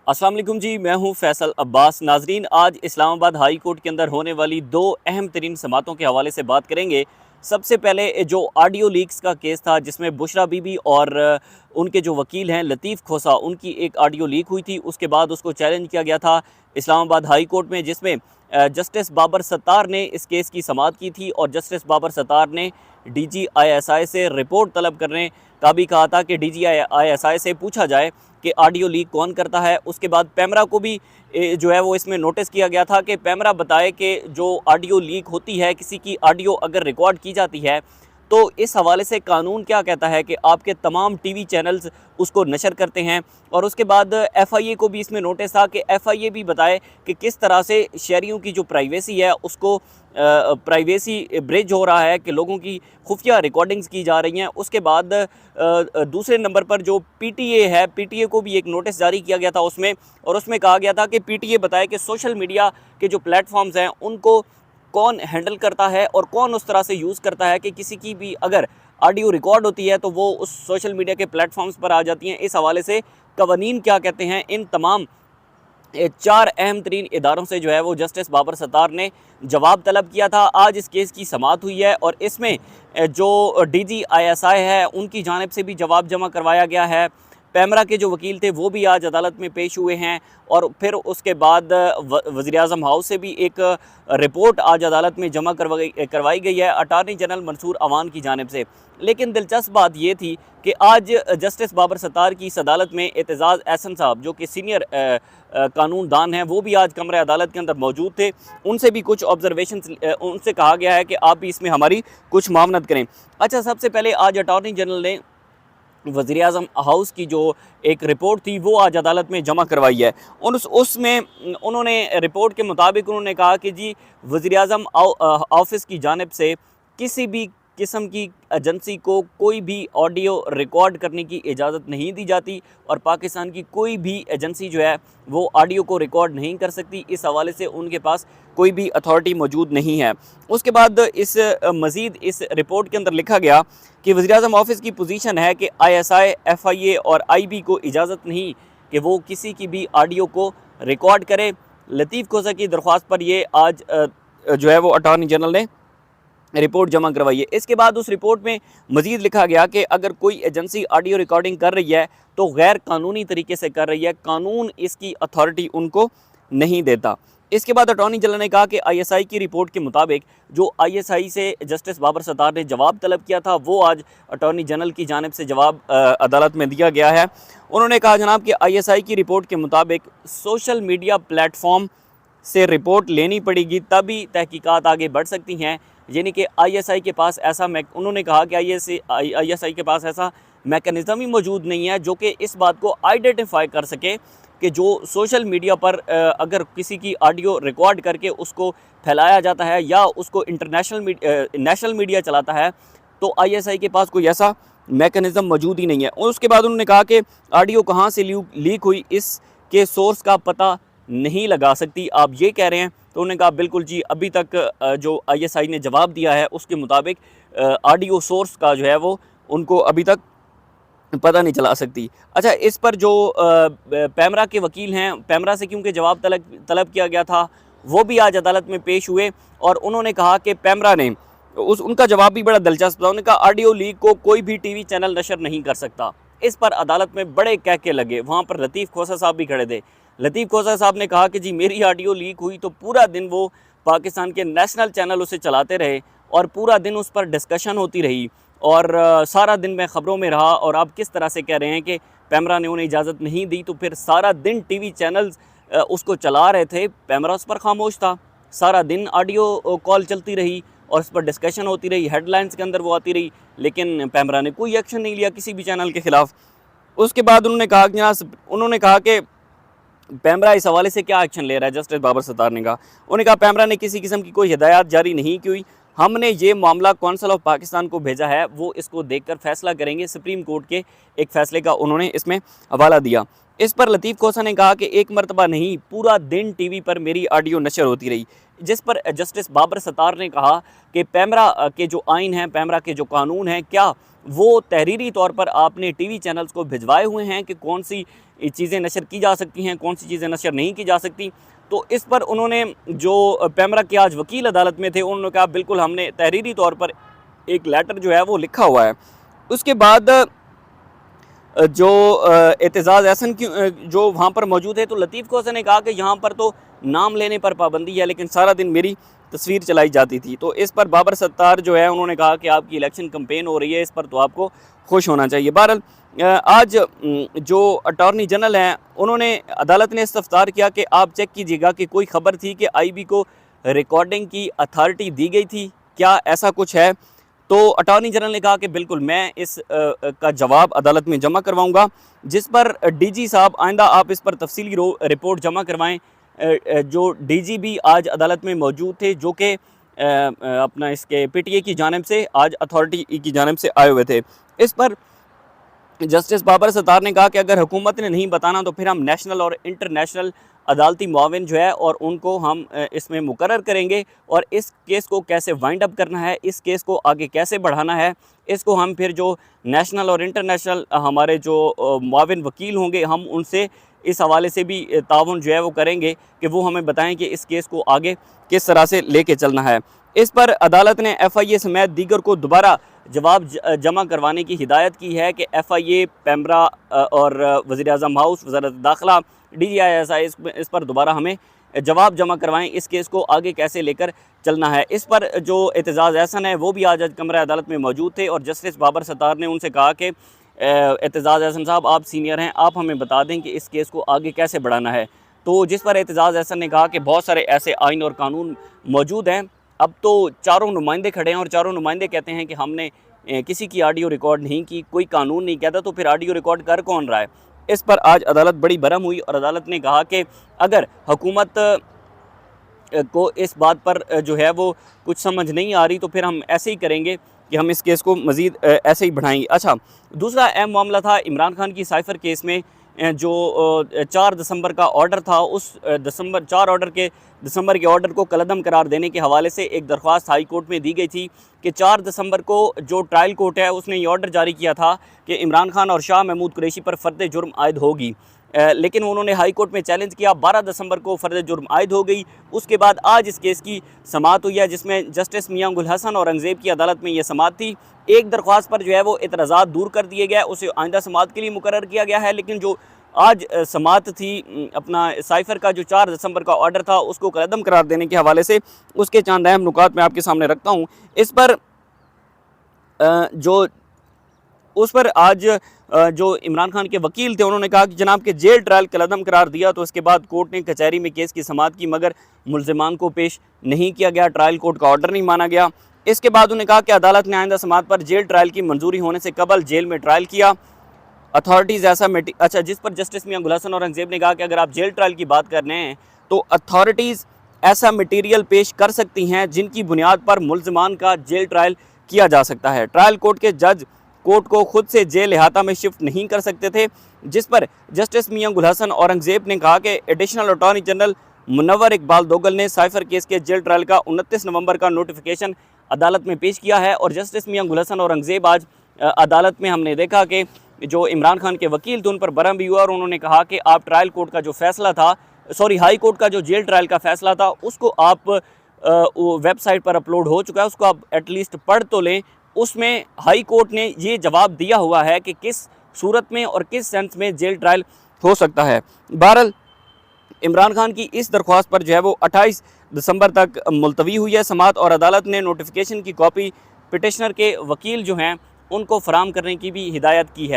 अस्सलाम वालेकुम जी, मैं हूं फैसल अब्बास। नाजरीन, आज इस्लामाबाद हाई कोर्ट के अंदर होने वाली दो अहम तरीन समातों के हवाले से बात करेंगे। सबसे पहले जो ऑडियो लीक्स का केस था, जिसमें बुशरा बीबी और उनके जो वकील हैं लतीफ़ खोसा, उनकी एक ऑडियो लीक हुई थी। उसके बाद उसको चैलेंज किया गया था इस्लामाबाद हाई कोर्ट में, जिसमें जस्टिस बाबर सत्तार ने इस केस की समाअत की थी और जस्टिस बाबर सत्तार ने DGISI से रिपोर्ट तलब करने का भी कहा था कि DGISI से पूछा जाए कि ऑडियो लीक कौन करता है। उसके बाद पैमरा को भी जो है वो इसमें नोटिस किया गया था कि पैमरा बताए कि जो ऑडियो लीक होती है, किसी की ऑडियो अगर रिकॉर्ड की जाती है, तो इस हवाले से कानून क्या कहता है कि आपके तमाम टीवी चैनल्स उसको नशर करते हैं। और उसके बाद FIA को भी इसमें नोटिस था कि FIA भी बताए कि किस तरह से शहरियों की जो प्राइवेसी है उसको प्राइवेसी ब्रिज हो रहा है, कि लोगों की खुफिया रिकॉर्डिंग्स की जा रही हैं। उसके बाद दूसरे नंबर पर जो PTA है, PTA को भी एक नोटिस जारी किया गया था उसमें, और उसमें कहा गया था कि PTA बताए कि सोशल मीडिया के जो प्लेटफॉर्म्स हैं उनको कौन हैंडल करता है और कौन उस तरह से यूज़ करता है कि किसी की भी अगर ऑडियो रिकॉर्ड होती है तो वो उस सोशल मीडिया के प्लेटफॉर्म्स पर आ जाती हैं। इस हवाले से कवानीन क्या कहते हैं, इन तमाम चार अहम तरीन इदारों से जो है वो जस्टिस बाबर सत्तार ने जवाब तलब किया था। आज इस केस की समाअत हुई है और इसमें जो DGISI है उनकी जानिब से भी जवाब जमा करवाया गया है। पैमरा के जो वकील थे वो भी आज अदालत में पेश हुए हैं, और फिर उसके बाद वज़ीर-ए-आज़म हाउस से भी एक रिपोर्ट आज अदालत में जमा करवाई गई है अटारनी जनरल मंसूर अवान की जानिब से। लेकिन दिलचस्प बात ये थी कि आज जस्टिस बाबर सत्तार की इस अदालत में एतजाज़ एहसन साहब, जो कि सीनियर कानूनदान हैं, वो भी आज कमरे अदालत के अंदर मौजूद थे। उनसे भी कुछ ऑब्जर्वेशन उनसे कहा गया है कि आप भी इसमें हमारी कुछ मामनत करें। अच्छा, सबसे पहले आज अटारनी जनरल ने वज़ीर-ए-आज़म हाउस की जो एक रिपोर्ट थी वो आज अदालत में जमा करवाई है। और उसमें उन्होंने रिपोर्ट के मुताबिक उन्होंने कहा कि जी, वज़ीर-ए-आज़म ऑफ़िस की जानिब से किसी भी किस्म की एजेंसी को कोई भी ऑडियो रिकॉर्ड करने की इजाज़त नहीं दी जाती, और पाकिस्तान की कोई भी एजेंसी जो है वो ऑडियो को रिकॉर्ड नहीं कर सकती। इस हवाले से उनके पास कोई भी अथॉरिटी मौजूद नहीं है। उसके बाद इस मज़ीद इस रिपोर्ट के अंदर लिखा गया कि वज़ीर-ए-आज़म ऑफ़िस की पोजीशन है कि ISI, FIA और IB को इजाज़त नहीं कि वो किसी की भी ऑडियो को रिकॉर्ड करे। लतीफ़ खोसा की दरख्वास्त पर ये आज जो है वो अटारनी जनरल ने रिपोर्ट जमा करवाई है। इसके बाद उस रिपोर्ट में मज़ीद लिखा गया कि अगर कोई एजेंसी ऑडियो रिकॉर्डिंग कर रही है तो गैर कानूनी तरीके से कर रही है, कानून इसकी अथॉरिटी उनको नहीं देता। इसके बाद अटॉर्नी जनरल ने कहा कि ISI की रिपोर्ट के मुताबिक जो ISI से जस्टिस बाबर सत्तार ने जवाब तलब किया था वो आज अटॉर्नी जनरल की जानिब से जवाब अदालत में दिया गया है। उन्होंने कहा जनाब कि ISI की रिपोर्ट के मुताबिक सोशल मीडिया प्लेटफॉर्म से रिपोर्ट लेनी पड़ेगी, तभी तहकीकात आगे बढ़ सकती हैं। यानी कि ISI के पास ऐसा उन्होंने कहा कि ISI के पास ऐसा मैकेनिज़्म ही मौजूद नहीं है जो कि इस बात को आइडेंटिफाई कर सके कि जो सोशल मीडिया पर अगर किसी की ऑडियो रिकॉर्ड करके उसको फैलाया जाता है या उसको नेशनल मीडिया चलाता है, तो ISI के पास कोई ऐसा मैकेनिज़्म मौजूद ही नहीं है। और उसके बाद उन्होंने कहा कि ऑडियो कहाँ से लीक हुई, इसके सोर्स का पता नहीं लगा सकती, आप ये कह रहे हैं। तो उन्होंने कहा बिल्कुल जी, अभी तक जो ISI ने जवाब दिया है उसके मुताबिक ऑडियो सोर्स का जो है वो उनको अभी तक पता नहीं चला सकती। अच्छा, इस पर जो पैमरा के वकील हैं, पैमरा से क्योंकि जवाब तलब किया गया था, वो भी आज अदालत में पेश हुए और उन्होंने कहा कि पैमरा ने उनका जवाब भी बड़ा दिलचस्प था। उन्होंने कहा ऑडियो लीक को कोई भी TV चैनल नशर नहीं कर सकता। इस पर अदालत में बड़े कहके लगे। वहाँ पर लतीफ़ खोसा साहब भी खड़े थे। लतीफ़ खोसा साहब ने कहा कि जी, मेरी ऑडियो लीक हुई तो पूरा दिन वो पाकिस्तान के नेशनल चैनल उसे चलाते रहे और पूरा दिन उस पर डिस्कशन होती रही, और सारा दिन मैं ख़बरों में रहा। और आप किस तरह से कह रहे हैं कि पैमरा ने उन्हें इजाज़त नहीं दी, तो फिर सारा दिन TV चैनल्स उसको चला रहे थे, पैमरा उस पर खामोश था। सारा दिन ऑडियो कॉल चलती रही और उस पर डिस्कशन होती रही, हेडलाइंस के अंदर वो आती रही, लेकिन पैमरा ने कोई एक्शन नहीं लिया किसी भी चैनल के ख़िलाफ़। उसके बाद उन्होंने कहा कि पैमरा इस हवाले से क्या एक्शन ले रहा है। जस्टिस बाबर सत्तार ने कहा, उन्होंने कहा पैमरा ने किसी किस्म की कोई हिदायत जारी नहीं की हुई, हमने ये मामला कौंसल ऑफ पाकिस्तान को भेजा है, वो इसको देखकर फैसला करेंगे। सुप्रीम कोर्ट के एक फ़ैसले का उन्होंने इसमें हवाला दिया। इस पर लतीफ़ खोसा ने कहा कि एक मरतबा नहीं, पूरा दिन TV पर मेरी ऑडियो नशर होती रही। जिस पर जस्टिस बाबर सत्तार ने कहा कि पैमरा के जो आइन हैं, पैमरा के जो कानून हैं, क्या वो तहरीरी तौर पर आपने टीवी चैनल्स को भिजवाए हुए हैं कि कौन सी चीज़ें नशर की जा सकती हैं, कौन सी चीज़ें नशर नहीं की जा सकती। तो इस पर उन्होंने, जो पैमरा के आज वकील अदालत में थे, उन्होंने कहा बिल्कुल हमने तहरीरी तौर पर एक लेटर जो है वो लिखा हुआ है। उसके बाद जो एतजाज़ एहसन की जो वहाँ पर मौजूद है, तो लतीफ़ खोसा ने कहा कि यहाँ पर तो नाम लेने पर पाबंदी है, लेकिन सारा दिन मेरी तस्वीर चलाई जाती थी। तो इस पर बाबर सत्तार जो है उन्होंने कहा कि आपकी इलेक्शन कैंपेन हो रही है, इस पर तो आपको खुश होना चाहिए। बहरहाल आज जो अटॉर्नी जनरल हैं, उन्होंने अदालत ने इस्तफ्तार किया कि आप चेक कीजिएगा कि कोई ख़बर थी कि IB को रिकॉर्डिंग की अथॉरिटी दी गई थी, क्या ऐसा कुछ है? तो अटॉर्नी जनरल ने कहा कि बिल्कुल मैं इस का जवाब अदालत में जमा करवाऊंगा, जिस पर DG साहब आइंदा आप इस पर तफसीली रिपोर्ट जमा करवाएं। जो DG भी आज अदालत में मौजूद थे, जो कि अपना इसके PTA की जानिब से, आज अथॉरिटी की जानिब से आए हुए थे। इस पर जस्टिस बाबर सत्तार ने कहा कि अगर हुकूमत ने नहीं बताना तो फिर हम नेशनल और इंटरनेशनल अदालती मुआविन जो है और उनको हम इसमें मुकर्रर करेंगे, और इस केस को कैसे वाइंड अप करना है, इस केस को आगे कैसे बढ़ाना है, इसको हम फिर जो नेशनल और इंटरनेशनल हमारे जो मुआविन वकील होंगे, हम उनसे इस हवाले से भी ताउन जो है वो करेंगे कि वो हमें बताएं कि इस केस को आगे किस तरह से लेके चलना है। इस पर अदालत ने FIA समेत दीगर को दोबारा जवाब जमा करवाने की हिदायत की है कि FIA, पैमरा और वज़ीर-ए-आज़म हाउस, वज़ारत दाखिला, DGI इस पर दोबारा हमें जवाब जमा करवाएं, इस केस को आगे कैसे लेकर चलना है। इस पर जो एतजाज़ एहसन है वो भी आज कमरा अदालत में मौजूद थे, और जस्टिस बाबर सत्तार ने उनसे कहा कि एतजाज़ एहसन साहब, आप सीनियर हैं, आप हमें बता दें कि इस केस को आगे कैसे बढ़ाना है। तो जिस पर एतजाज़ एहसन ने कहा कि बहुत सारे ऐसे आइन और कानून मौजूद हैं, अब तो चारों नुमाइंदे खड़े हैं और चारों नुमाइंदे कहते हैं कि हमने किसी की ऑडियो रिकॉर्ड नहीं की, कोई कानून नहीं कहता, तो फिर ऑडियो रिकॉर्ड कर कौन रहा है? इस पर आज अदालत बड़ी बरहम हुई और अदालत ने कहा कि अगर हुकूमत को इस बात पर जो है वो कुछ समझ नहीं आ रही तो फिर हम ऐसे ही करेंगे कि हम इस केस को मज़ीद ऐसे ही बढ़ाएंगे। अच्छा, दूसरा अहम मामला था इमरान खान की साइफ़र केस में जो 4 दिसंबर का ऑर्डर था, उस दिसंबर के ऑर्डर को कलअदम करार देने के हवाले से एक दरख्वास्त हाई कोर्ट में दी गई थी कि 4 दिसंबर को जो ट्रायल कोर्ट है उसने ये ऑर्डर जारी किया था कि इमरान खान और शाह महमूद कुरैशी पर फ़र्द जुर्म आयद होगी, लेकिन उन्होंने हाई कोर्ट में चैलेंज किया। 12 दिसंबर को फ़र्द जुर्म आयद हो गई। उसके बाद आज इस केस की समाअत हुई है, जिसमें जस्टिस मियां गुल हसन और औरंगज़ेब की अदालत में यह समाअत थी। एक दरख्वास्त पर जो है वो एतराज़ात दूर कर दिए गए, उसे आइंदा समाअत के लिए मुकर्रर किया गया है, लेकिन जो आज समाअत थी अपना साइफ़र का जो 4 दिसंबर का ऑर्डर था उसको कलअदम करार देने के हवाले से, उसके चंद अहम नुकात मैं आपके सामने रखता हूँ। इस पर आज जो इमरान खान के वकील थे उन्होंने कहा कि जनाब के जेल ट्रायल कलअदम करार दिया, तो इसके बाद कोर्ट ने कचहरी में केस की समाअत की, मगर मुल्ज़िमान को पेश नहीं किया गया, ट्रायल कोर्ट का ऑर्डर नहीं माना गया। इसके बाद उन्होंने कहा कि अदालत ने आइंदा समाअत पर जेल ट्रायल की मंजूरी होने से कबल जेल में ट्रायल किया। अथॉरिटीज़ ऐसा जिस पर जस्टिस मियां गुल हसन और औरंगज़ेब ने कहा कि अगर आप जेल ट्रायल की बात कर रहे हैं तो अथॉरिटीज़ ऐसा मटीरियल पेश कर सकती हैं जिनकी बुनियाद पर मुल्ज़िमान का जेल ट्रायल किया जा सकता है। ट्रायल कोर्ट के जज कोर्ट को खुद से जेल अहाता में शिफ्ट नहीं कर सकते थे, जिस पर जस्टिस मियां गुल हसन और औरंगज़ेब ने कहा कि additional attorney general Munawar Iqbal Duggal ने साइफ़र केस के जेल ट्रायल का 29 नवंबर का नोटिफिकेशन अदालत में पेश किया है। और जस्टिस मियां गुल हसन और औरंगज़ेब आज अदालत में हमने देखा कि जो इमरान खान के वकील थे उन पर बरहम भी हुआ, और उन्होंने कहा कि आप ट्रायल कोर्ट का जो फैसला था, हाई कोर्ट का जो जेल ट्रायल का फैसला था, उसको आप वेबसाइट पर अपलोड हो चुका है, उसको आप एटलीस्ट पढ़ तो लें। उसमें हाई कोर्ट ने ये जवाब दिया हुआ है कि किस सूरत में और किस सेंस में जेल ट्रायल हो सकता है। बहरहाल इमरान खान की इस दरख्वास्त पर जो है वो 28 दिसंबर तक मुलतवी हुई है समाअत, और अदालत ने नोटिफिकेशन की कॉपी पिटिशनर के वकील जो हैं उनको फराहम करने की भी हिदायत की है।